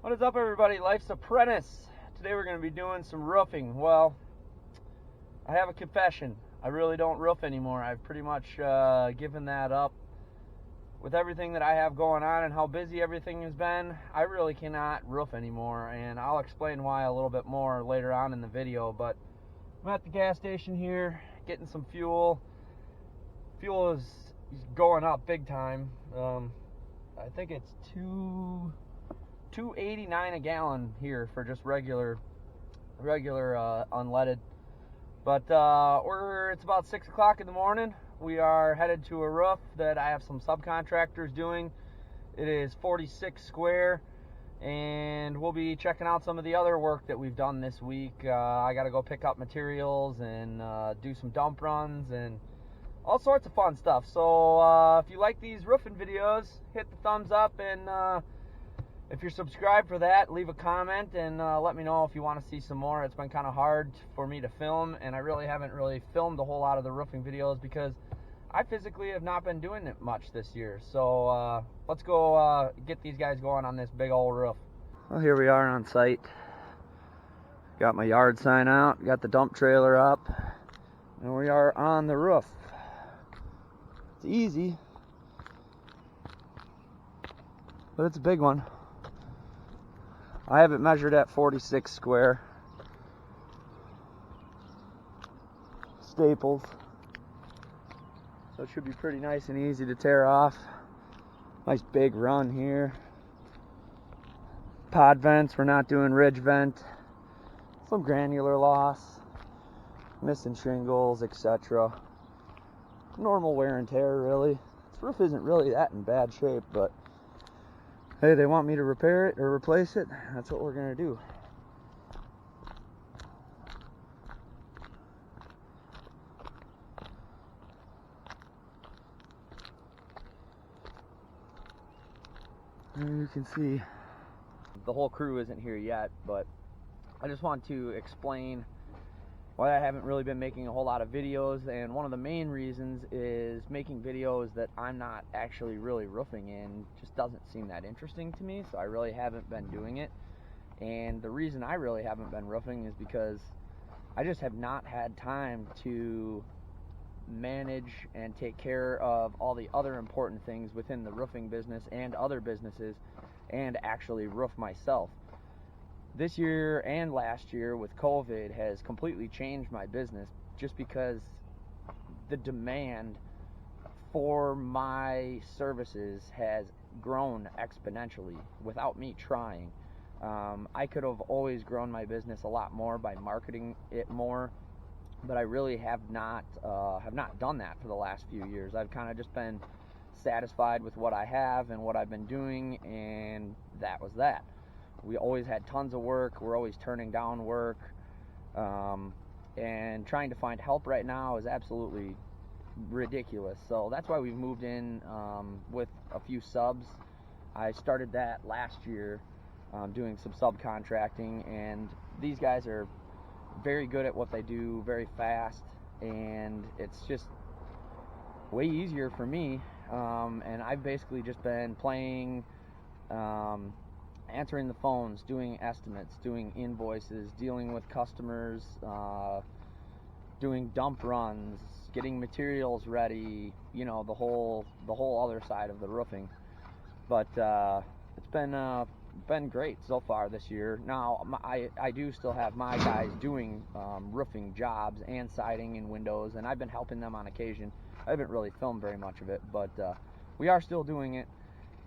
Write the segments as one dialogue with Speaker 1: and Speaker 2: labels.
Speaker 1: What is up, everybody? Life's Apprentice. Today we're going to be doing some roofing. Well, I have a confession. I really don't roof anymore. I've pretty much given that up. With everything that I have going on and how busy everything has been, I really cannot roof anymore, and I'll explain why a little bit more later on in the video. But I'm at the gas station here getting some fuel. Fuel is going up big time. I think it's $2.89 a gallon here for just regular unleaded. But it's about 6 o'clock in the morning. We are headed to a roof that I have some subcontractors doing. It is 46 square, and we'll be checking out some of the other work that we've done this week. I got to go pick up materials and do some dump runs and all sorts of fun stuff. So if you like these roofing videos, hit the thumbs up, and if you're subscribed for that, leave a comment and let me know if you want to see some more. It's been kind of hard for me to film, and I really haven't filmed a whole lot of the roofing videos because I physically have not been doing it much this year. So let's go get these guys going on this big old roof. Well, here we are on site. Got my yard sign out, got the dump trailer up, and we are on the roof. It's easy, but it's a big one. I have it measured at 46 square. Staples. So it should be pretty nice and easy to tear off. Nice big run here. Pod vents, we're not doing ridge vent. Some granular loss. Missing shingles, etc. Normal wear and tear, really. This roof isn't really that in bad shape, but hey, they want me to repair it or replace it. That's what we're gonna do. And you can see the whole crew isn't here yet, but I just want to explain why I haven't really been making a whole lot of videos, and one of the main reasons is making videos that I'm not actually really roofing in just doesn't seem that interesting to me, so I really haven't been doing it. And the reason I really haven't been roofing is because I just have not had time to manage and take care of all the other important things within the roofing business and other businesses and actually roof myself. This year and last year with COVID has completely changed my business just because the demand for my services has grown exponentially without me trying. I could have always grown my business a lot more by marketing it more, but I really have not done that for the last few years. I've kind of just been satisfied with what I have and what I've been doing, and that was that. We always had tons of work. We're always turning down work, and trying to find help right now is absolutely ridiculous. So that's why we've moved in with a few subs. I started that last year, doing some subcontracting, and these guys are very good at what they do, very fast, and it's just way easier for me. And I've basically just been playing, answering the phones, doing estimates, doing invoices, dealing with customers, doing dump runs, getting materials ready, you know, the whole other side of the roofing. But it's been great so far this year. Now I do still have my guys doing roofing jobs and siding and windows, and I've been helping them on occasion. I haven't really filmed very much of it, but we are still doing it.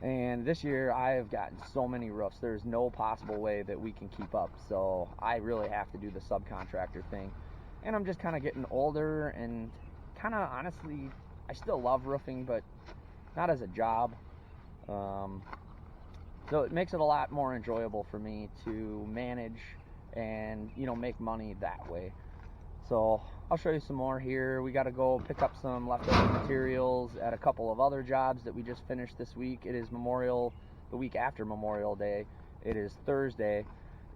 Speaker 1: And this year I have gotten so many roofs, there's no possible way that we can keep up. So I really have to do the subcontractor thing. And I'm just kind of getting older, and kind of honestly, I still love roofing, but not as a job. So it makes it a lot more enjoyable for me to manage and, you know, make money that way. So I'll show you some more here. We got to go pick up some leftover materials at a couple of other jobs that we just finished this week. It is the week after Memorial Day. It is Thursday,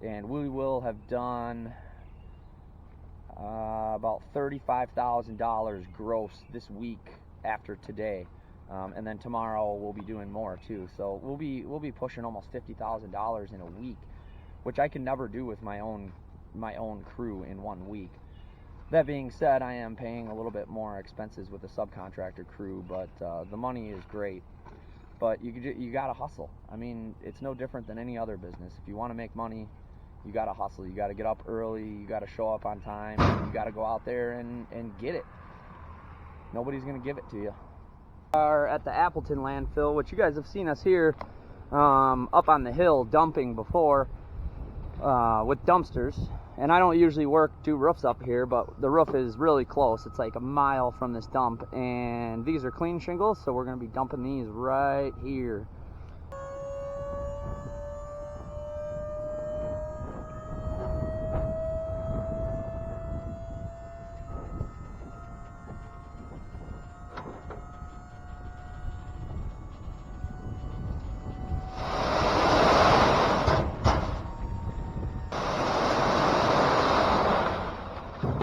Speaker 1: and we will have done about $35,000 gross this week after today. And then tomorrow we'll be doing more too. So we'll be pushing almost $50,000 in a week, which I can never do with my own crew in 1 week. That being said, I am paying a little bit more expenses with a subcontractor crew, but the money is great. But you gotta hustle. I mean, it's no different than any other business. If you want to make money, you gotta hustle. You gotta get up early. You gotta show up on time. You gotta go out there and get it. Nobody's gonna give it to you. We are at the Appleton landfill, which you guys have seen us here up on the hill dumping before with dumpsters. And I don't usually do roofs up here, but the roof is really close. It's like a mile from this dump, and these are clean shingles, so we're going to be dumping these right here.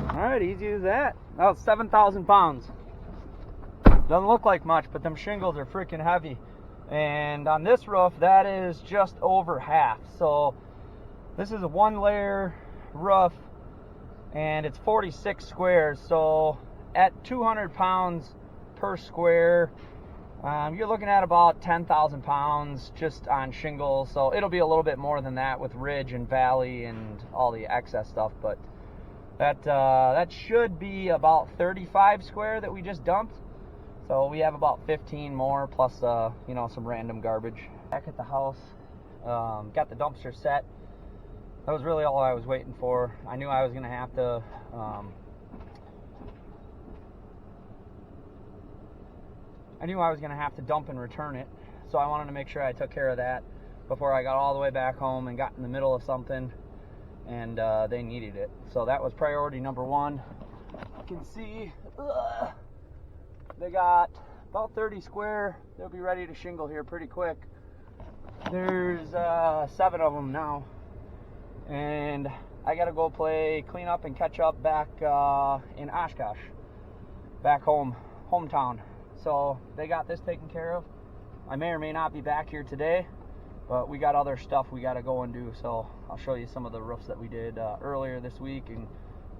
Speaker 1: Alright, easy as that. That was 7,000 pounds. Doesn't look like much, but them shingles are freaking heavy. And on this roof, that is just over half. So this is a 1-layer roof, and it's 46 squares. So at 200 pounds per square, you're looking at about 10,000 pounds just on shingles. So it'll be a little bit more than that with ridge and valley and all the excess stuff, but that should be about 35 square that we just dumped. So we have about 15 more plus you know, some random garbage. Back at the house, got the dumpster set. That was really all I was waiting for. I knew I was gonna have to dump and return it, so I wanted to make sure I took care of that before I got all the way back home and got in the middle of something and they needed it. So that was priority number one. You can see they got about 30 square. They'll be ready to shingle here pretty quick. There's 7 of them now, and I gotta go play cleanup and catch up back in Oshkosh, back hometown. So they got this taken care of. I may or may not be back here today, but we got other stuff we gotta go and do. So I'll show you some of the roofs that we did earlier this week and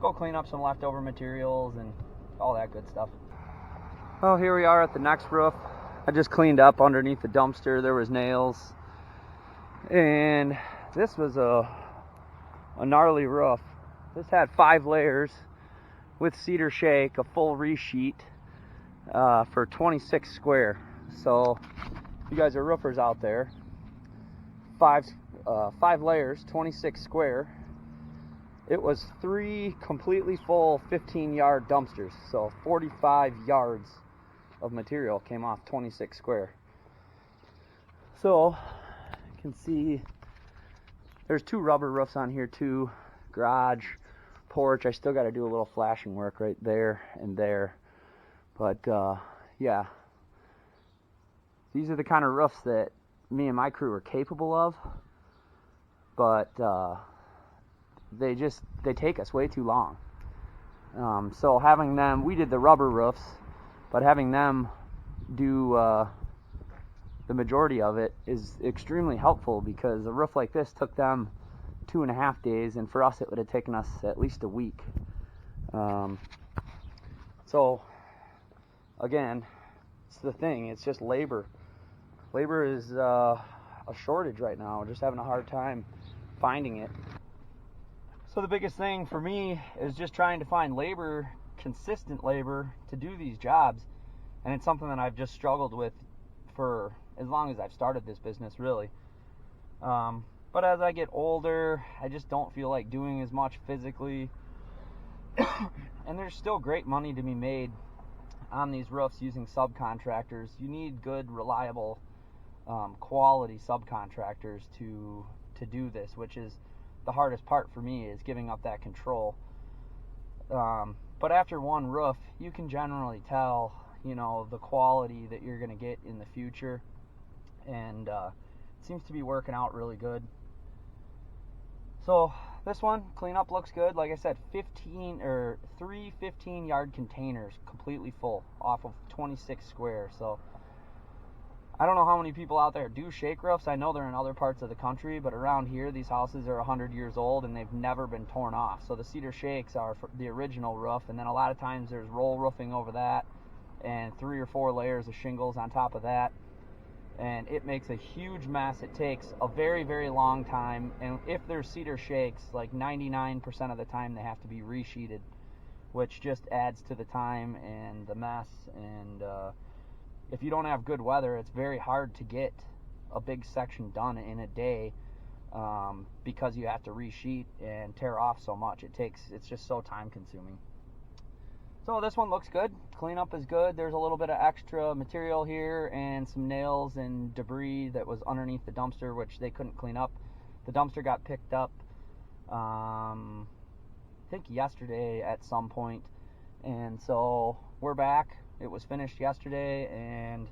Speaker 1: go clean up some leftover materials and all that good stuff. Well, here we are at the next roof. I just cleaned up underneath the dumpster. There was nails, and this was a gnarly roof. This had 5 layers with cedar shake, a full resheet for 26 square. So if you guys are roofers out there, 5 layers, 26 square. It was 3 completely full 15-yard dumpsters, so 45 yards of material came off 26 square. So you can see there's 2 rubber roofs on here too, garage, porch. I still got to do a little flashing work right there and there, but yeah, these are the kind of roofs that me and my crew are capable of, but they take us way too long. So having them, we did the rubber roofs, but having them do the majority of it is extremely helpful, because a roof like this took them 2.5 days, and for us it would have taken us at least a week. So again, it's the thing, it's just labor. Labor is a shortage right now. We're just having a hard time finding it. So the biggest thing for me is just trying to find labor, consistent labor, to do these jobs. And it's something that I've just struggled with for as long as I've started this business, really. But as I get older, I just don't feel like doing as much physically. And there's still great money to be made on these roofs using subcontractors. You need good, reliable, quality subcontractors to do this, which is the hardest part for me, is giving up that control. But after one roof, you can generally tell, you know, the quality that you're going to get in the future, and it seems to be working out really good. So this one, cleanup looks good. Like I said, 3 15-yard containers completely full off of 26 square. So I don't know how many people out there do shake roofs. I know they're in other parts of the country, but around here these houses are 100 years old and they've never been torn off. So the cedar shakes are the original roof, and then a lot of times there's roll roofing over that and 3 or 4 layers of shingles on top of that, and it makes a huge mess. It takes a very, very long time, and if there's cedar shakes, like 99% of the time they have to be resheeted, which just adds to the time and the mess. And if you don't have good weather, it's very hard to get a big section done in a day, because you have to resheet and tear off so much. It's just so time consuming. So this one looks good. Cleanup is good. There's a little bit of extra material here and some nails and debris that was underneath the dumpster, which they couldn't clean up. The dumpster got picked up, I think yesterday at some point, and so we're back. It was finished yesterday, and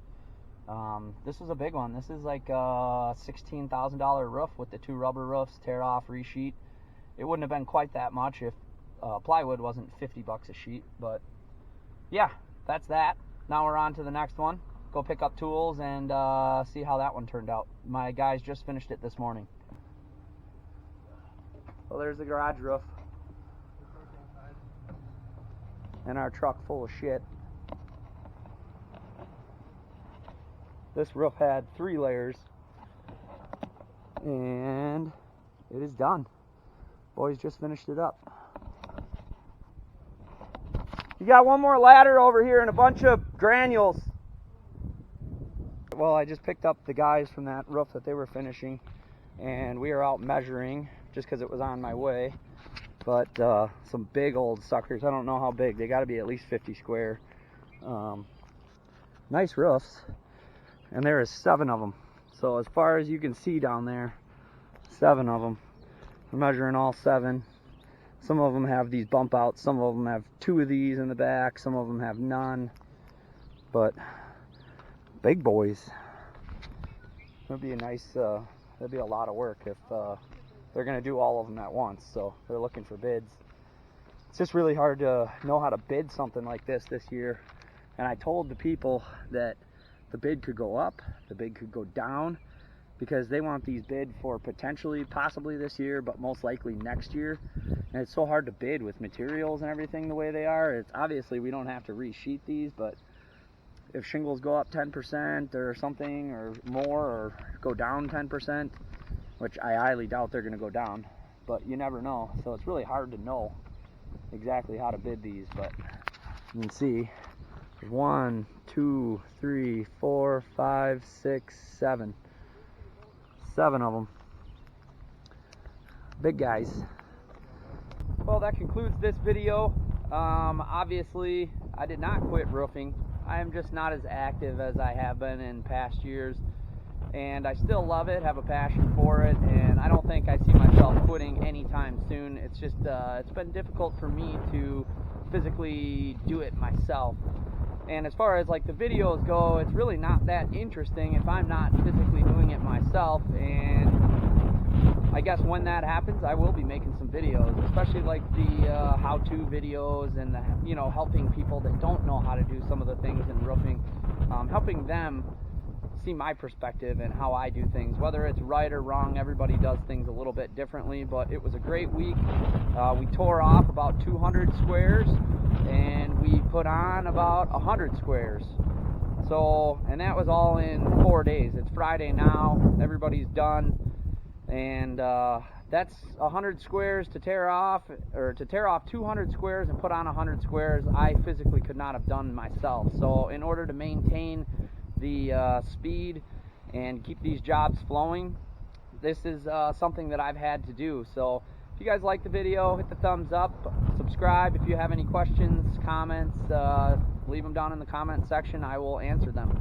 Speaker 1: this was a big one. This is like a $16,000 roof with the 2 rubber roofs, tear off, resheet. It wouldn't have been quite that much if plywood wasn't $50 a sheet, but yeah, that's that. Now we're on to the next one. Go pick up tools and see how that one turned out. My guys just finished it this morning. Well, there's the garage roof and our truck full of shit. This roof had 3 layers and it is done. Boys just finished it up. You got one more ladder over here and a bunch of granules. Well, I just picked up the guys from that roof that they were finishing, and we are out measuring just because it was on my way. But some big old suckers. I don't know how big. They got to be at least 50 square. Nice roofs, and there is 7 of them. So as far as you can see down there, 7 of them. We're measuring all 7. Some of them have these bump outs, some of them have 2 of these in the back, some of them have none. But big boys. It'll be a nice, that'd be a lot of work if they're gonna do all of them at once. So they're looking for bids. It's just really hard to know how to bid something like this year. And I told the people that the bid could go up, the bid could go down, because they want these bid for possibly this year, but most likely next year. And it's so hard to bid with materials and everything the way they are. It's obviously we don't have to resheet these, but if shingles go up 10% or something, or more, or go down 10%, which I highly doubt they're gonna go down, but you never know. So it's really hard to know exactly how to bid these. But you can see there's 1, 2, 3, 4, 5, 6, 7. 7 of them. Big guys. Well, that concludes this video. Obviously, I did not quit roofing. I am just not as active as I have been in past years. And I still love it, have a passion for it, and I don't think I see myself quitting anytime soon. It's just, it's been difficult for me to physically do it myself. And as far as like the videos go, it's really not that interesting if I'm not physically doing it myself. And I guess when that happens, I will be making some videos, especially like the how-to videos and the, helping people that don't know how to do some of the things in roofing, helping them see my perspective and how I do things. Whether it's right or wrong, everybody does things a little bit differently, but it was a great week. We tore off about 200 squares and we put on about 100 squares. So, and that was all in 4 days. It's Friday now, everybody's done, and that's 100 squares to tear off, or to tear off 200 squares and put on 100 squares. I physically could not have done myself. So in order to maintain the speed and keep these jobs flowing, this is something that I've had to do. So if you guys like the video, hit the thumbs up, subscribe. If you have any questions, comments, leave them down in the comment section. I will answer them.